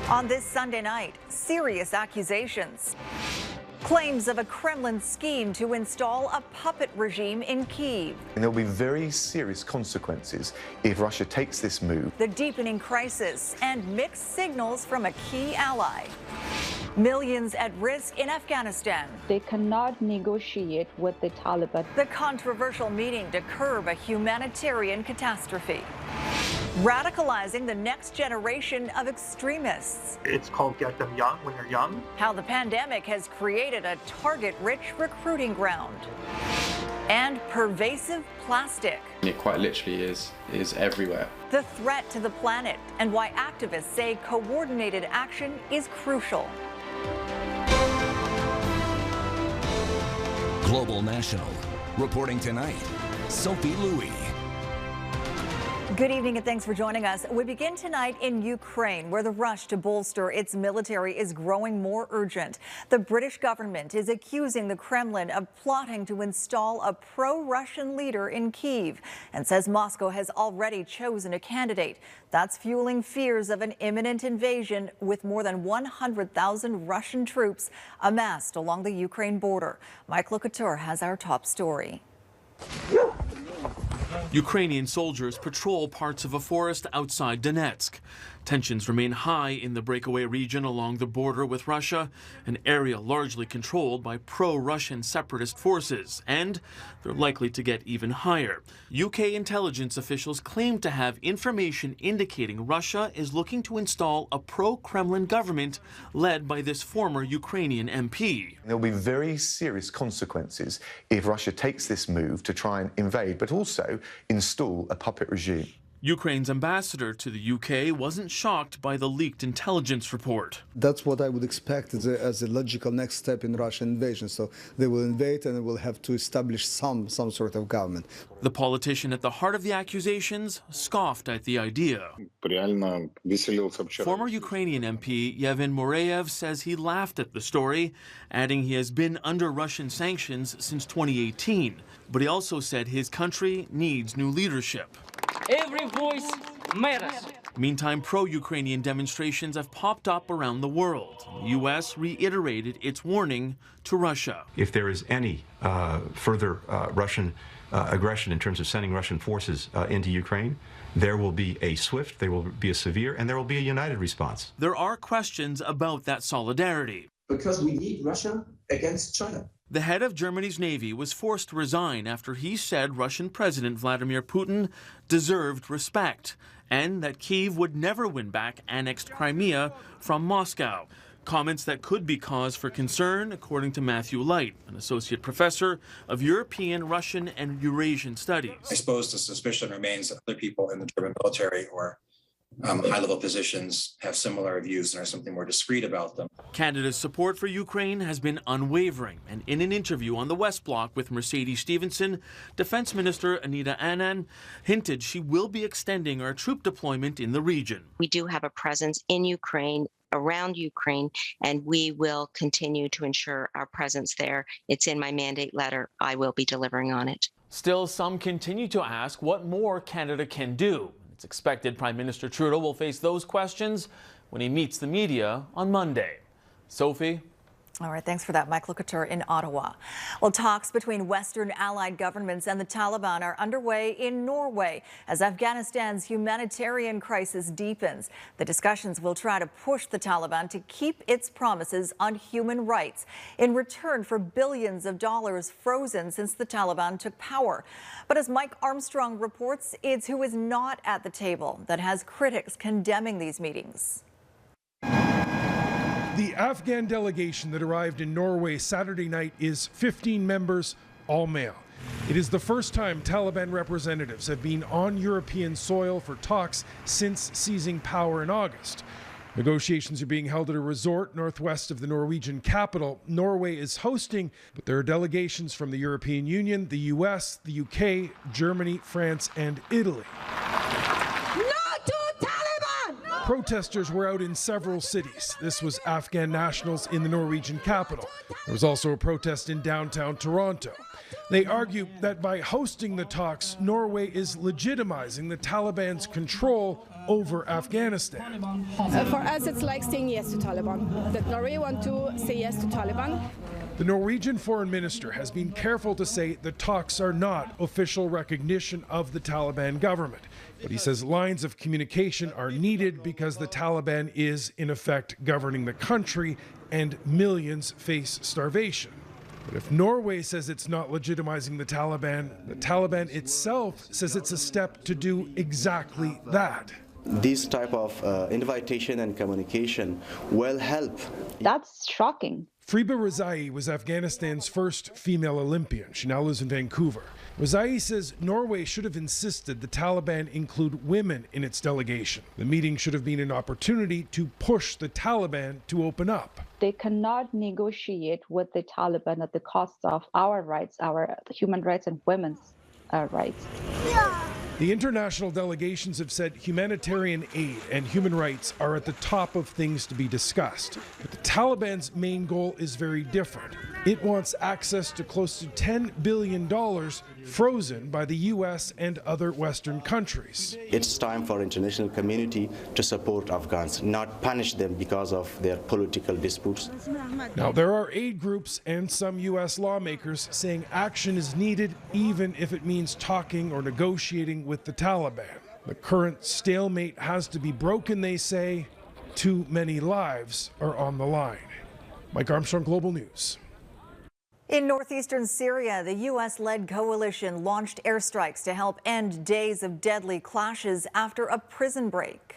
On this Sunday night, serious accusations. Claims of a Kremlin scheme to install a puppet regime in Kyiv. And there'll be very serious consequences if Russia takes this move. The deepening crisis and mixed signals from a key ally. Millions at risk in Afghanistan. They cannot negotiate with the Taliban. The controversial meeting to curb a humanitarian catastrophe. Radicalizing the next generation of extremists. It's called Get Them Young when you're young. How the pandemic has created a target-rich recruiting ground. And pervasive plastic. It quite literally is everywhere. The threat to the planet and why activists say coordinated action is crucial. Global National. Reporting tonight, Sophie Louis. Good evening and thanks for joining us. We begin tonight in Ukraine, where the rush to bolster its military is growing more urgent. The British government is accusing the Kremlin of plotting to install a pro-Russian leader in Kyiv and says Moscow has already chosen a candidate. That's fueling fears of an imminent invasion, with more than 100,000 Russian troops amassed along the Ukraine border. Mike Couteur has our top story. Ukrainian soldiers patrol parts of a forest outside Donetsk. Tensions remain high in the breakaway region along the border with Russia, an area largely controlled by pro-Russian separatist forces, and they're likely to get even higher. UK intelligence officials claim to have information indicating Russia is looking to install a pro-Kremlin government led by this former Ukrainian MP. There'll be very serious consequences if Russia takes this move to try and invade, but also install a puppet regime. Ukraine's ambassador to the UK wasn't shocked by the leaked intelligence report. That's what I would expect as a logical next step in Russian invasion. So they will invade and they will have to establish some sort of government. The politician at the heart of the accusations scoffed at the idea. Former Ukrainian MP Yevhen Mureyev says he laughed at the story, adding he has been under Russian sanctions since 2018. But he also said his country needs new leadership. Every voice matters. Meantime, pro-Ukrainian demonstrations have popped up around the world. The U.S. reiterated its warning to Russia. If there is any further Russian aggression in terms of sending Russian forces into Ukraine, there will be a swift, there will be a severe, and there will be a united response. There are questions about that solidarity. Because we need Russia against China. The head of Germany's Navy was forced to resign after he said Russian President Vladimir Putin deserved respect and that Kyiv would never win back annexed Crimea from Moscow. Comments that could be cause for concern, according to Matthew Light, an associate professor of European, Russian, and Eurasian studies. I suppose the suspicion remains that other people in the German military or high-level positions have similar views and are something more discreet about them. Canada's support for Ukraine has been unwavering, and in an interview on the West Block with Mercedes Stephenson, Defense Minister Anita Anand hinted she will be extending our troop deployment in the region. We do have a presence in Ukraine, around Ukraine, and we will continue to ensure our presence there. It's in my mandate letter. I will be delivering on it. Still, some continue to ask what more Canada can do. It's expected Prime Minister Trudeau will face those questions when he meets the media on Monday. Sophie? All right, thanks for that, Mike Couteur in Ottawa. Well, talks between Western allied governments and the Taliban are underway in Norway as Afghanistan's humanitarian crisis deepens. The discussions will try to push the Taliban to keep its promises on human rights in return for billions of dollars frozen since the Taliban took power. But as Mike Armstrong reports, it's who is not at the table that has critics condemning these meetings. The Afghan delegation that arrived in Norway Saturday night is 15 members, all male. It is the first time Taliban representatives have been on European soil for talks since seizing power in August. Negotiations are being held at a resort northwest of the Norwegian capital. Norway is hosting, but there are delegations from the European Union, the US, the UK, Germany, France, and Italy. Protesters were out in several cities. This was Afghan nationals in the Norwegian capital. There was also a protest in downtown Toronto. They argue that by hosting the talks, Norway is legitimizing the Taliban's control over Afghanistan. For us, it's like saying yes to Taliban. That Norway want to say yes to Taliban. The Norwegian foreign minister has been careful to say the talks are not official recognition of the Taliban government. But he says lines of communication are needed because the Taliban is, in effect, governing the country and millions face starvation. But if Norway says it's not legitimizing the Taliban itself says it's a step to do exactly that. This type of invitation and communication will help. That's shocking. Friba Rezai was Afghanistan's first female Olympian. She now lives in Vancouver. Rezai says Norway should have insisted the Taliban include women in its delegation. The meeting should have been an opportunity to push the Taliban to open up. They cannot negotiate with the Taliban at the cost of our rights, our human rights and women's rights. The international delegations have said humanitarian aid and human rights are at the top of things to be discussed. But the Taliban's main goal is very different. It wants access to close to $10 billion frozen by the U.S. and other Western countries. It's time for international community to support Afghans, not punish them because of their political disputes. Now, there are aid groups and some U.S. lawmakers saying action is needed, even if it means talking or negotiating with the Taliban. The current stalemate has to be broken, they say. Too many lives are on the line. Mike Armstrong, Global News. In northeastern Syria, the U.S.-led coalition launched airstrikes to help end days of deadly clashes after a prison break.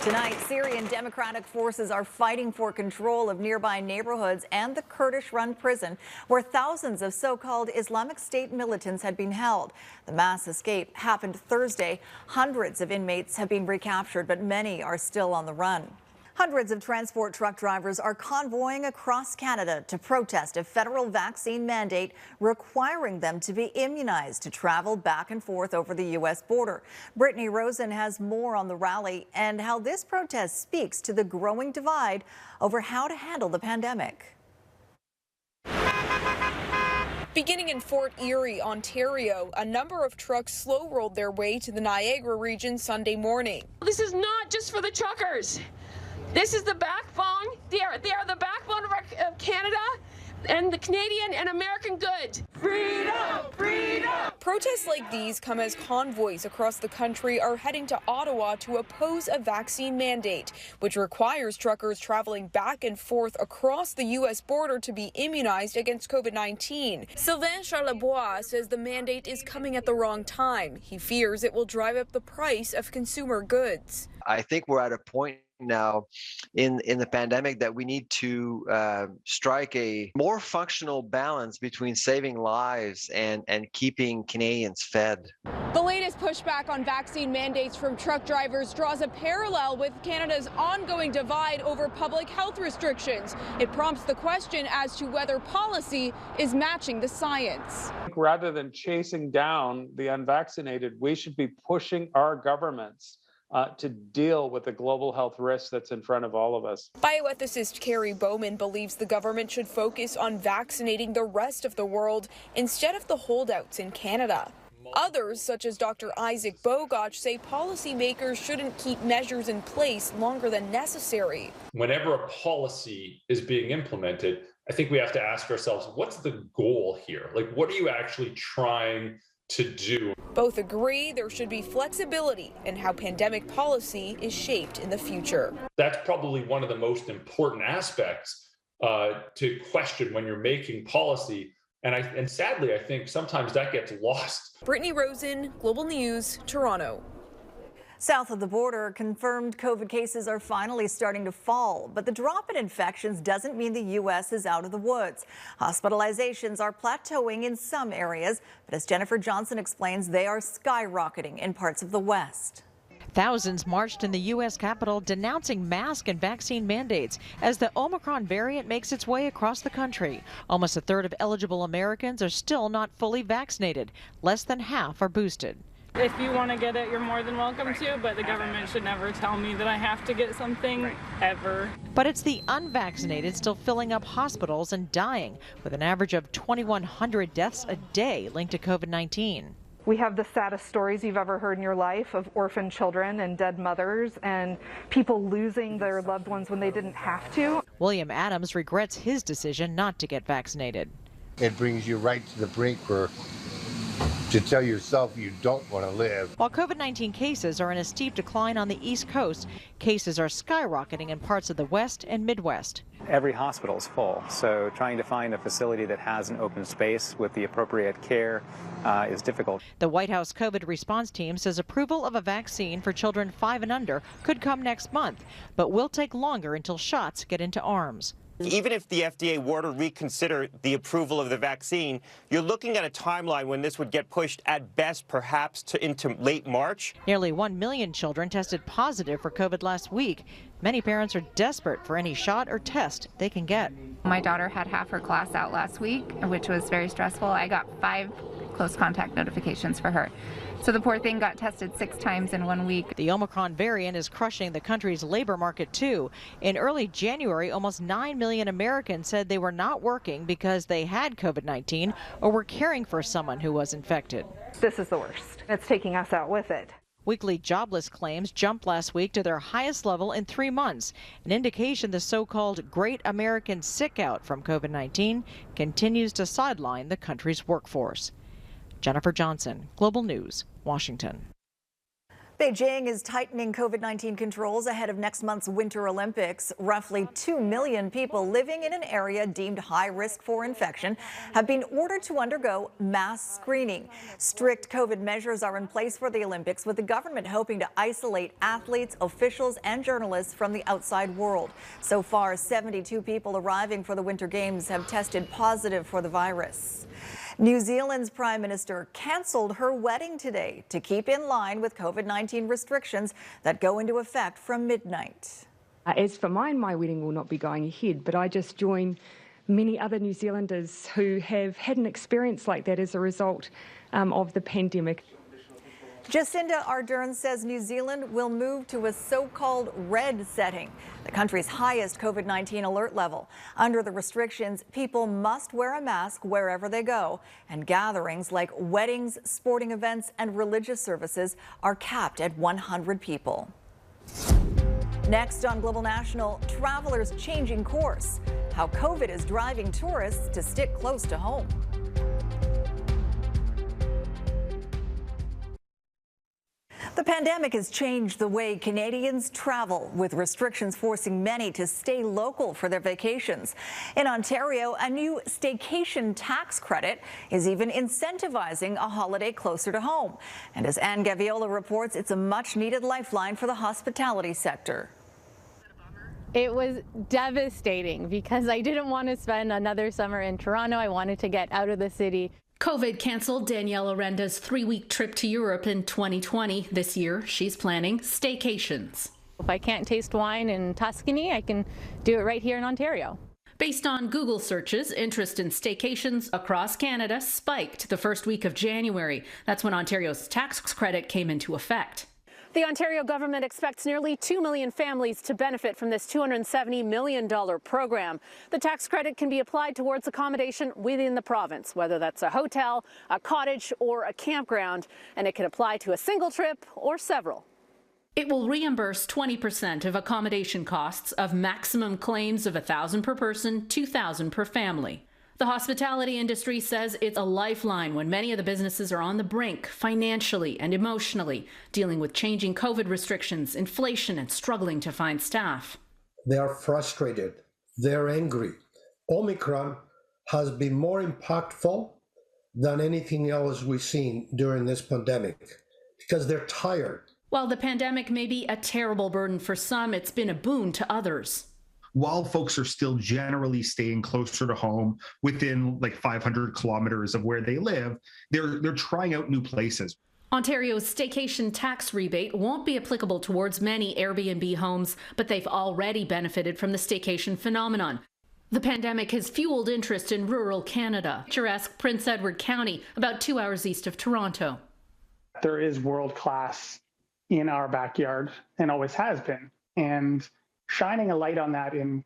Tonight, Syrian democratic forces are fighting for control of nearby neighborhoods and the Kurdish-run prison, where thousands of so-called Islamic State militants had been held. The mass escape happened Thursday. Hundreds of inmates have been recaptured, but many are still on the run. Hundreds of transport truck drivers are convoying across Canada to protest a federal vaccine mandate requiring them to be immunized to travel back and forth over the U.S. border. Brittany Rosen has more on the rally and how this protest speaks to the growing divide over how to handle the pandemic. Beginning in Fort Erie, Ontario, a number of trucks slow-rolled their way to the Niagara region Sunday morning. This is not just for the truckers. This is the backbone. They are the backbone of Canada and the Canadian and American good. Freedom! Freedom! Protests like these come as convoys across the country are heading to Ottawa to oppose a vaccine mandate, which requires truckers traveling back and forth across the U.S. border to be immunized against COVID-19. Sylvain Charlebois says the mandate is coming at the wrong time. He fears it will drive up the price of consumer goods. I think we're at a point now in the pandemic that we need to strike a more functional balance between saving lives and keeping Canadians fed. The latest pushback on vaccine mandates from truck drivers draws a parallel with Canada's ongoing divide over public health restrictions. It prompts the question as to whether policy is matching the science. Rather than chasing down the unvaccinated, we should be pushing our governments to deal with the global health risk that's in front of all of us. Bioethicist Carrie Bowman believes the government should focus on vaccinating the rest of the world instead of the holdouts in Canada. Others, such as Dr. Isaac Bogoch, say policymakers shouldn't keep measures in place longer than necessary. Whenever a policy is being implemented, I think we have to ask ourselves, what's the goal here? Like, what are you actually trying to do? Both agree there should be flexibility in how pandemic policy is shaped in the future. That's probably one of the most important aspects to question when you're making policy. And sadly, I think sometimes that gets lost. Brittany Rosen, Global News, Toronto. South of the border, confirmed COVID cases are finally starting to fall, but the drop in infections doesn't mean the U.S. is out of the woods. Hospitalizations are plateauing in some areas, but as Jennifer Johnson explains, they are skyrocketing in parts of the West. Thousands marched in the U.S. Capitol denouncing mask and vaccine mandates as the Omicron variant makes its way across the country. Almost a third of eligible Americans are still not fully vaccinated. Less than half are boosted. If you want to get it, you're more than welcome to, but the government should never tell me that I have to get something, ever. But it's the unvaccinated still filling up hospitals and dying, with an average of 2,100 deaths a day linked to COVID-19. We have the saddest stories you've ever heard in your life of orphan children and dead mothers and people losing their loved ones when they didn't have to. William Adams regrets his decision not to get vaccinated. It brings you right to the brink to tell yourself you don't want to live. While COVID-19 cases are in a steep decline on the East Coast, cases are skyrocketing in parts of the West and Midwest. Every hospital is full, so trying to find a facility that has an open space with the appropriate care is difficult. The White House COVID response team says approval of a vaccine for children 5 and under could come next month, but will take longer until shots get into arms. Even if the FDA were to reconsider the approval of the vaccine, you're looking at a timeline when this would get pushed at best perhaps into late March. Nearly 1 million children tested positive for COVID last week. Many parents are desperate for any shot or test they can get. My daughter had half her class out last week, which was very stressful. I got 5 close contact notifications for her. So the poor thing got tested 6 times in 1 week. The Omicron variant is crushing the country's labor market too. In early January, almost 9 million Americans said they were not working because they had COVID-19 or were caring for someone who was infected. This is the worst. It's taking us out with it. Weekly jobless claims jumped last week to their highest level in 3 months, an indication the so-called Great American Sickout from COVID-19 continues to sideline the country's workforce. Jennifer Johnson, Global News, Washington. Beijing is tightening COVID-19 controls ahead of next month's Winter Olympics. Roughly 2 million people living in an area deemed high risk for infection have been ordered to undergo mass screening. Strict COVID measures are in place for the Olympics, with the government hoping to isolate athletes, officials, and journalists from the outside world. So far, 72 people arriving for the Winter Games have tested positive for the virus. New Zealand's Prime Minister canceled her wedding today to keep in line with COVID-19 restrictions that go into effect from midnight. As for mine, my wedding will not be going ahead, but I just join many other New Zealanders who have had an experience like that as a result of the pandemic. Jacinda Ardern says New Zealand will move to a so-called red setting, the country's highest COVID-19 alert level. Under the restrictions, people must wear a mask wherever they go, and gatherings like weddings, sporting events, and religious services are capped at 100 people. Next on Global National, travelers changing course, how COVID is driving tourists to stick close to home. The pandemic has changed the way Canadians travel, with restrictions forcing many to stay local for their vacations. In Ontario, a new staycation tax credit is even incentivizing a holiday closer to home. And as Anne Gaviola reports, it's a much-needed lifeline for the hospitality sector. It was devastating because I didn't want to spend another summer in Toronto. I wanted to get out of the city. COVID canceled Danielle Arenda's 3-week trip to Europe in 2020. This year, she's planning staycations. If I can't taste wine in Tuscany, I can do it right here in Ontario. Based on Google searches, interest in staycations across Canada spiked the first week of January. That's when Ontario's tax credit came into effect. The Ontario government expects nearly 2 million families to benefit from this $270 million program. The tax credit can be applied towards accommodation within the province, whether that's a hotel, a cottage, or a campground, and it can apply to a single trip or several. It will reimburse 20% of accommodation costs of maximum claims of $1,000 per person, $2,000 per family. The hospitality industry says it's a lifeline when many of the businesses are on the brink financially and emotionally, dealing with changing COVID restrictions, inflation, and struggling to find staff. They are frustrated. They're angry. Omicron has been more impactful than anything else we've seen during this pandemic because they're tired. While the pandemic may be a terrible burden for some, it's been a boon to others. While folks are still generally staying closer to home, within like 500 kilometers of where they live, they're trying out new places. Ontario's staycation tax rebate won't be applicable towards many Airbnb homes, but they've already benefited from the staycation phenomenon. The pandemic has fueled interest in rural Canada. Picturesque Prince Edward County, about 2 hours east of Toronto. There is world class in our backyard and always has been. And shining a light on that in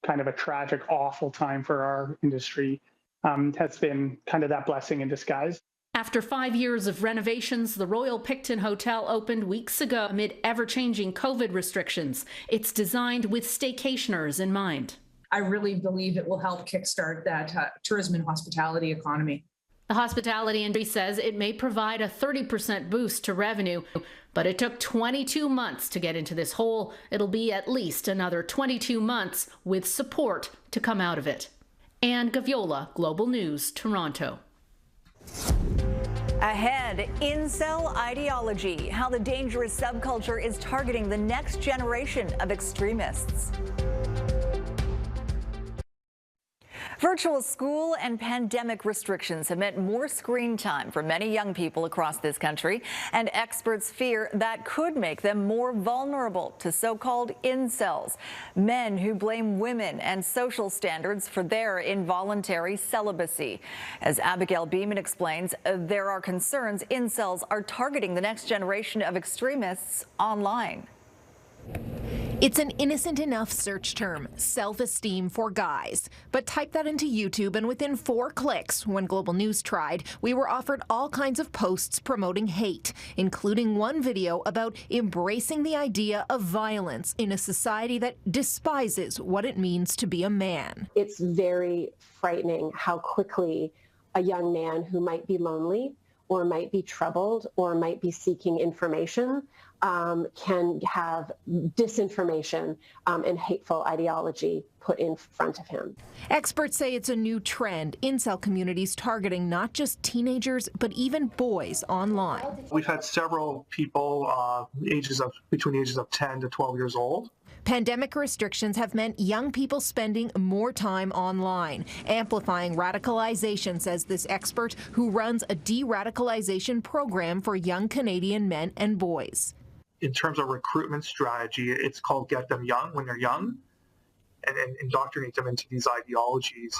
kind of a tragic, awful time for our industry has been kind of that blessing in disguise. After 5 years of renovations, the Royal Picton Hotel opened weeks ago amid ever-changing COVID restrictions. It's designed with staycationers in mind. I really believe it will help kickstart that tourism and hospitality economy. The hospitality industry says it may provide a 30% boost to revenue, but it took 22 months to get into this hole. It'll be at least another 22 months with support to come out of it. Anne Gaviola, Global News, Toronto. Ahead, incel ideology, how the dangerous subculture is targeting the next generation of extremists. Virtual school and pandemic restrictions have meant more screen time for many young people across this country, and experts fear that could make them more vulnerable to so-called incels, men who blame women and social standards for their involuntary celibacy. As Abigail Beeman explains, there are concerns incels are targeting the next generation of extremists online. It's an innocent enough search term, self-esteem for guys. But type that into YouTube and within 4 clicks, when Global News tried, we were offered all kinds of posts promoting hate, including one video about embracing the idea of violence in a society that despises what it means to be a man. It's very frightening how quickly a young man who might be lonely or might be troubled or might be seeking information can have disinformation and hateful ideology put in front of him. Experts say it's a new trend. Incel communities targeting not just teenagers, but even boys online. We've had several people between the ages of 10 to 12 years old. Pandemic restrictions have meant young people spending more time online, amplifying radicalization, says this expert who runs a de-radicalization program for young Canadian men and boys. In terms of recruitment strategy, it's called Get Them Young when they're young, and indoctrinate them into these ideologies.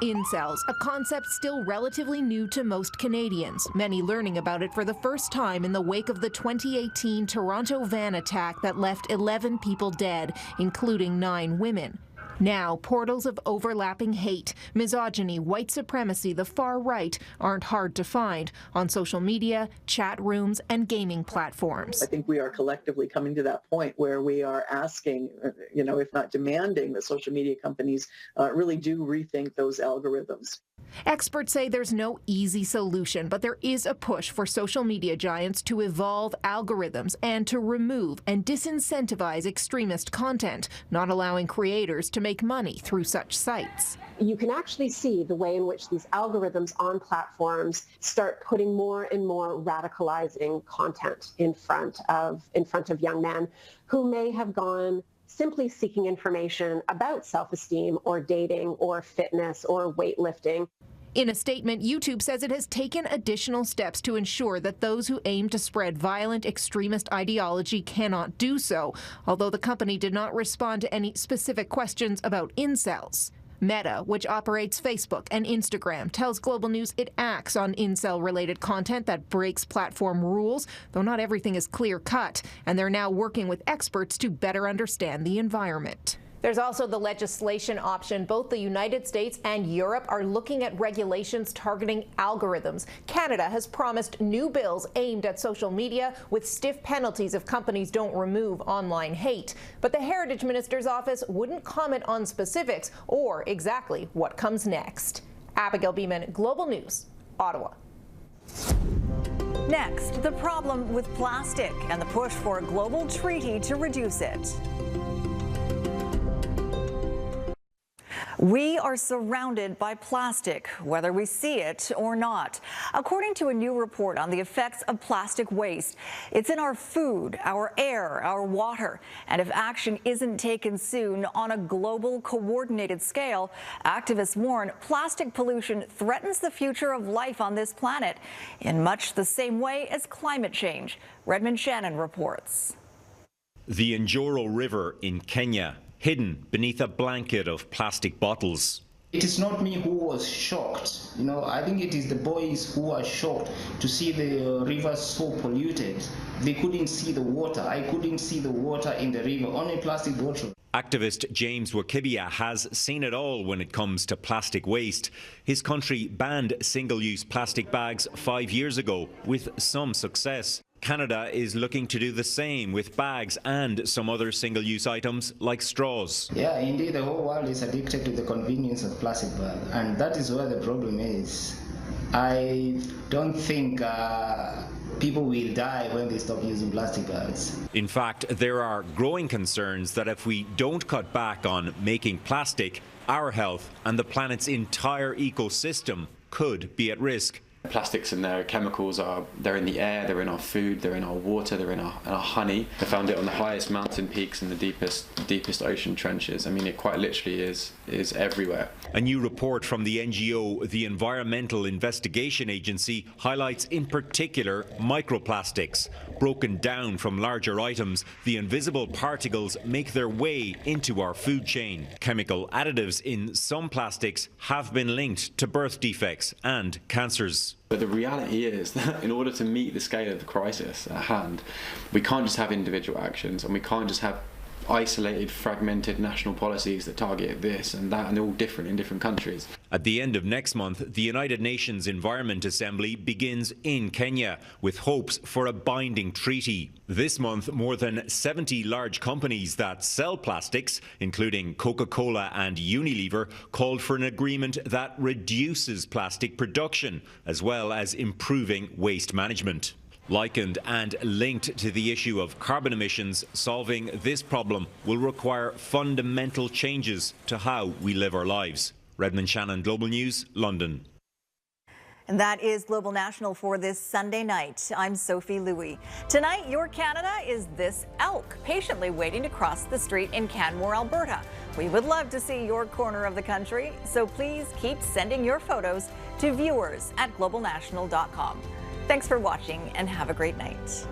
Incels, a concept still relatively new to most Canadians, many learning about it for the first time in the wake of the 2018 Toronto van attack that left 11 people dead, including 9 women. Now, portals of overlapping hate, misogyny, white supremacy, the far right aren't hard to find on social media, chat rooms, and gaming platforms. I think we are collectively coming to that point where we are asking, if not demanding, that social media companies really do rethink those algorithms. Experts say there's no easy solution, but there is a push for social media giants to evolve algorithms and to remove and disincentivize extremist content, not allowing creators to make money through such sites. You can actually see the way in which these algorithms on platforms start putting more and more radicalizing content in front of young men who may have gone simply seeking information about self-esteem or dating or fitness or weightlifting. In a statement, YouTube says it has taken additional steps to ensure that those who aim to spread violent extremist ideology cannot do so, although the company did not respond to any specific questions about incels. Meta, which operates Facebook and Instagram, tells Global News it acts on incel-related content that breaks platform rules, though not everything is clear-cut, and they're now working with experts to better understand the environment. There's also the legislation option. Both the United States and Europe are looking at regulations targeting algorithms. Canada has promised new bills aimed at social media with stiff penalties if companies don't remove online hate. But the Heritage Minister's office wouldn't comment on specifics or exactly what comes next. Abigail Beeman, Global News, Ottawa. Next, the problem with plastic and the push for a global treaty to reduce it. We are surrounded by plastic, whether we see it or not. According to a new report on the effects of plastic waste, it's in our food, our air, our water. And if action isn't taken soon on a global coordinated scale, activists warn plastic pollution threatens the future of life on this planet in much the same way as climate change. Redmond Shannon reports. The Njoro River in Kenya, hidden beneath a blanket of plastic bottles. It is not me who was shocked. I think it is the boys who are shocked to see the rivers so polluted. They couldn't see the water. I couldn't see the water in the river, only plastic bottle. Activist James Wakibia has seen it all when it comes to plastic waste. His country banned single-use plastic bags 5 years ago, with some success. Canada is looking to do the same with bags and some other single-use items like straws. Yeah, indeed, the whole world is addicted to the convenience of plastic bag, and that is where the problem is. I don't think people will die when they stop using plastic bags. In fact, there are growing concerns that if we don't cut back on making plastic, our health and the planet's entire ecosystem could be at risk. Plastics and their chemicals they're in the air, they're in our food, they're in our water, they're in our honey. They found it on the highest mountain peaks and the deepest ocean trenches. I mean, it quite literally is everywhere. A new report from the NGO, the Environmental Investigation Agency, highlights in particular microplastics. Broken down from larger items, the invisible particles make their way into our food chain. Chemical additives in some plastics have been linked to birth defects and cancers. But the reality is that in order to meet the scale of the crisis at hand, we can't just have individual actions, and we can't just have isolated, fragmented national policies that target this and that, and they're all different in different countries. At the end of next month, the United Nations Environment Assembly begins in Kenya with hopes for a binding treaty. This month, more than 70 large companies that sell plastics, including Coca-Cola and Unilever, called for an agreement that reduces plastic production, as well as improving waste management. Likened and linked to the issue of carbon emissions, solving this problem will require fundamental changes to how we live our lives. Redmond Shannon, Global News, London. And that is Global National for this Sunday night. I'm Sophie Louie. Tonight, your Canada is this elk patiently waiting to cross the street in Canmore, Alberta. We would love to see your corner of the country, so please keep sending your photos to viewers@globalnational.com. Thanks for watching and have a great night.